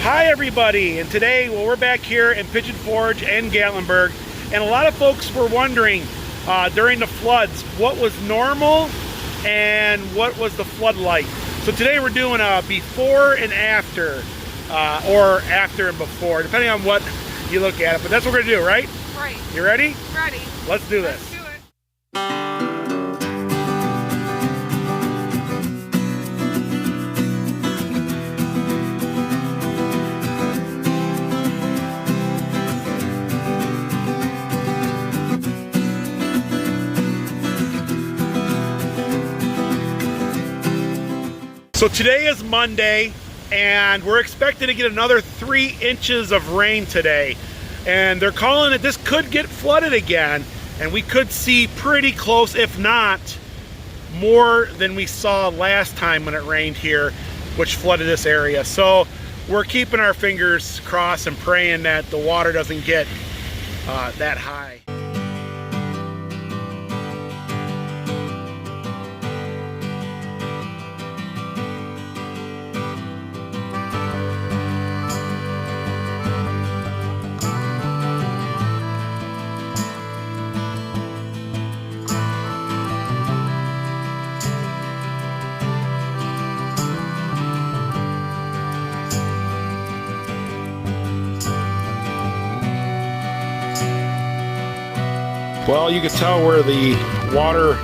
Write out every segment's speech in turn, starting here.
Hi everybody, and today we're back here in Pigeon Forge and Gatlinburg, and a lot of folks were wondering during the floods what was normal and what was the flood like. So today we're doing a before and after, or after and before, depending on what you look at it, but that's what we're gonna do, right? Right. You ready? Ready. Let's do this. Let's do it. So today is Monday, and we're expecting to get another 3 inches of rain today. And they're calling it, this could get flooded again, and we could see pretty close, if not more than we saw last time when it rained here, which flooded this area. So we're keeping our fingers crossed and praying that the water doesn't get that high. Well, you could tell where the water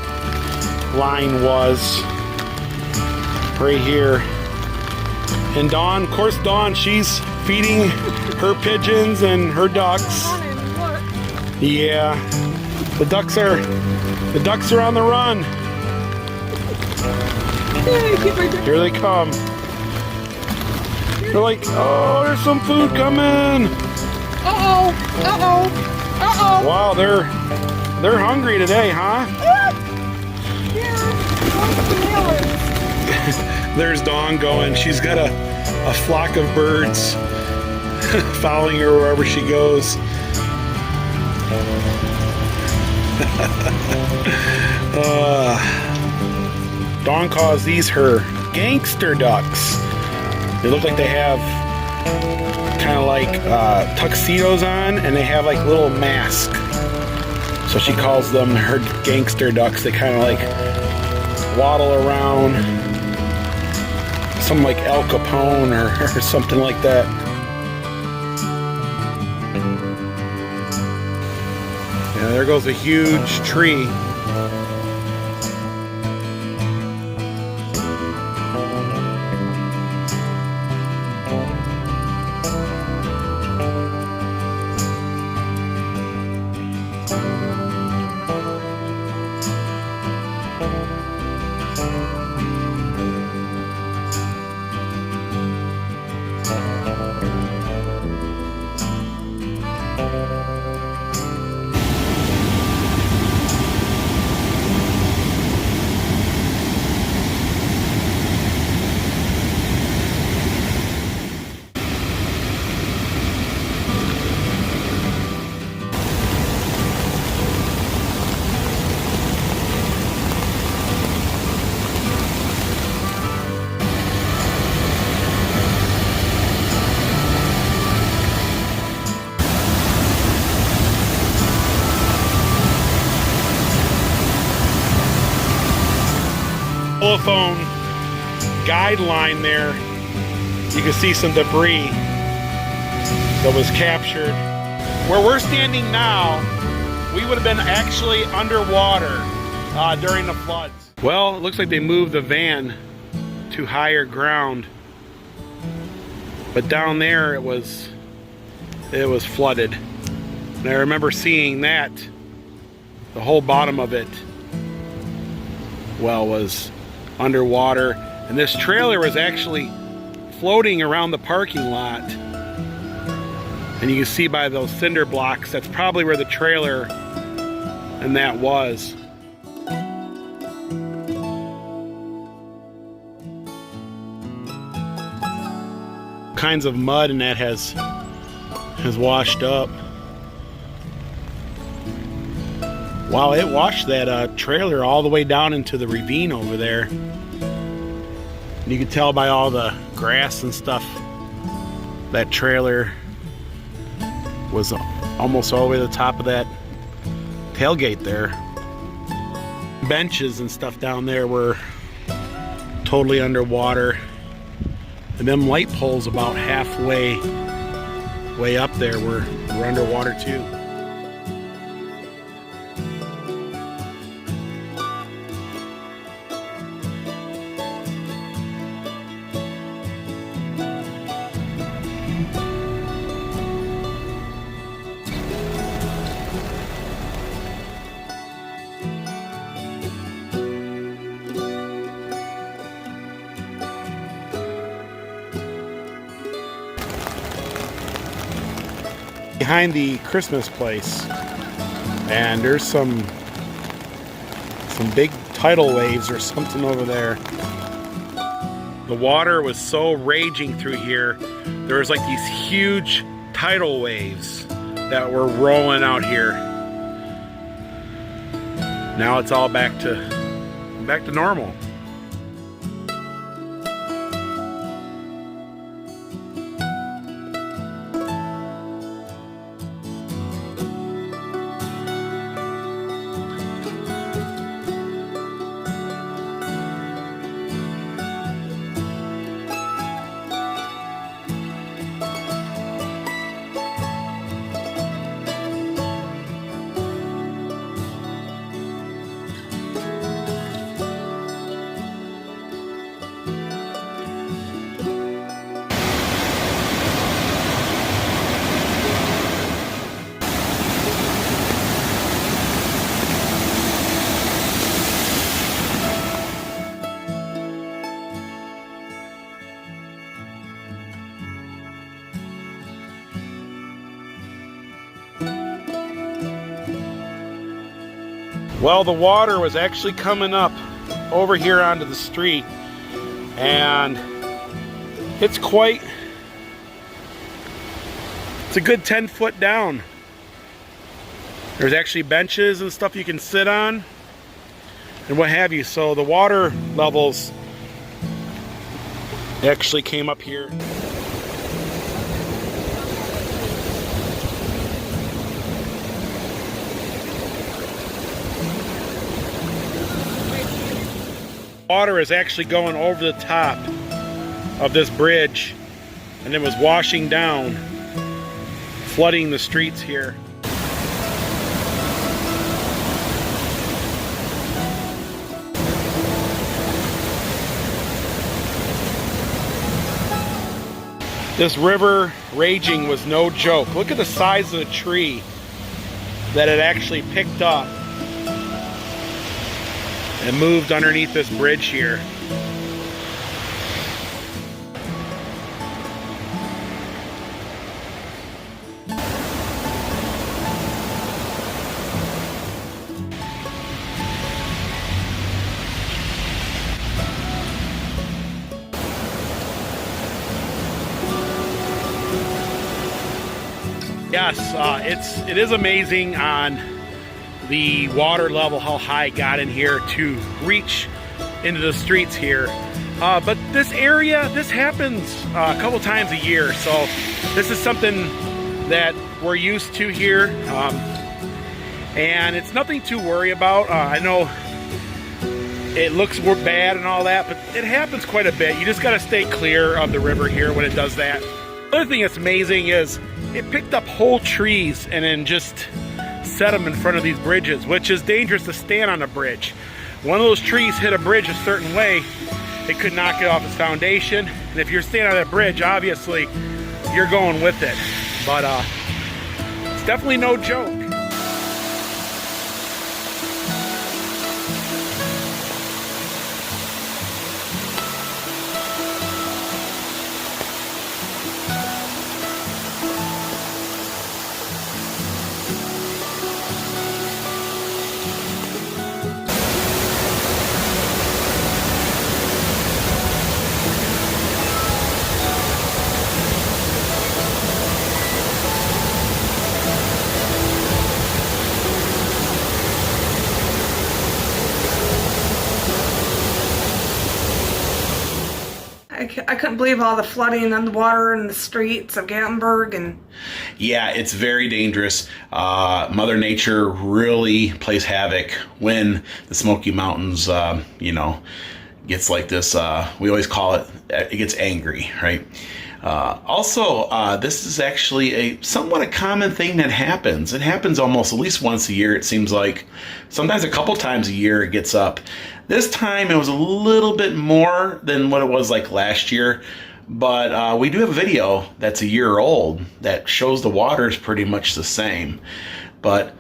line was right here. And Dawn, of course, Dawn, she's feeding her pigeons and her ducks. Yeah, the ducks are on the run. Here they come. They're like, oh, there's some food coming. Uh-oh, uh-oh. Uh-oh. Wow, they're hungry today, huh? There's Dawn going. She's got a flock of birds following her wherever she goes. Dawn calls these her gangster ducks. They look like they have kind of like tuxedos on, and they have like little masks. So she calls them her gangster ducks. They kind of like waddle around, something like Al Capone or something like that. Yeah, there goes a huge tree. Telephone guideline there, you can see some debris that was captured. Where we're standing now, we would have been actually underwater during the floods. Well, it looks like they moved the van to higher ground, but down there it was flooded. And I remember seeing that the whole bottom of it, well, was underwater, and this trailer was actually floating around the parking lot, and you can see by those cinder blocks that's probably where the trailer and that was. Kinds of mud and that has washed up. Wow, it washed that trailer all the way down into the ravine over there. And you can tell by all the grass and stuff That trailer was almost all the way to the top of that tailgate there. Benches and stuff down there were totally underwater. And them light poles about halfway way up there were underwater too. Behind the Christmas place, and there's some big tidal waves or something over there. The water was so raging through here, there was like these huge tidal waves that were rolling out here. Now it's all back to normal. Well, the water was actually coming up over here onto the street, and it's a good 10 foot down. There's actually benches and stuff you can sit on and what have you. So the water levels actually came up here. Water is actually going over the top of this bridge, and it was washing down, flooding the streets here. This river raging was no joke. Look at the size of the tree that it actually picked up and moved underneath this bridge here. Yes, it is amazing on the water level, how high it got in here to reach into the streets here. But this area, this happens a couple times a year, so this is something that we're used to here, and it's nothing to worry about. I know it looks bad and all that, but it happens quite a bit. You just got to stay clear of the river here when it does that. The other thing that's amazing is it picked up whole trees and then just set them in front of these bridges, which is dangerous to stand on a bridge. One of those trees hit a bridge a certain way, it could knock it off its foundation. And if you're standing on a bridge, obviously you're going with it. But it's definitely no joke. I couldn't believe all the flooding and the water in the streets of Gatlinburg. And yeah, it's very dangerous. Mother Nature really plays havoc when the Smoky Mountains, you know, gets like this. We always call it gets angry, right? Also, this is actually somewhat a common thing that happens. It happens almost at least once a year, it seems like. Sometimes a couple times a year it gets up. This time it was a little bit more than what it was like last year. But we do have a video that's a year old that shows the water is pretty much the same. But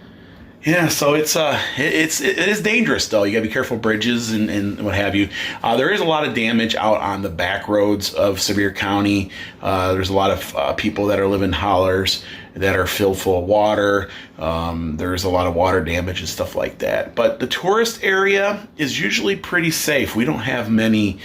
yeah, so it is dangerous though. You gotta be careful, bridges and what have you. There is a lot of damage out on the back roads of Sevier County. There's a lot of people that are living hollers that are filled full of water. There's a lot of water damage and stuff like that. But the tourist area is usually pretty safe. We don't have many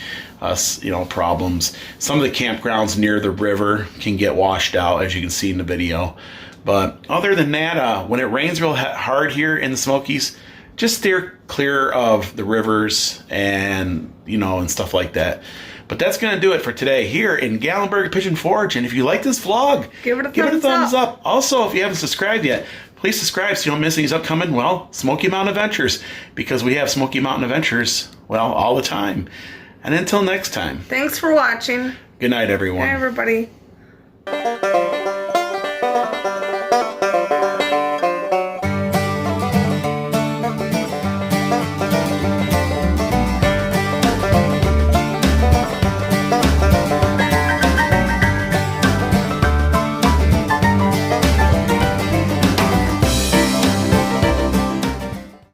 problems. Some of the campgrounds near the river can get washed out, as you can see in the video. But other than that, when it rains real hard here in the Smokies, just steer clear of the rivers and, and stuff like that. But that's going to do it for today here in Gatlinburg Pigeon Forge. And if you like this vlog, give it a thumbs up. Also, if you haven't subscribed yet, please subscribe so you don't miss these upcoming, Smoky Mountain adventures. Because we have Smoky Mountain adventures, all the time. And until next time. Thanks for watching. Good night, everyone. Hi, everybody.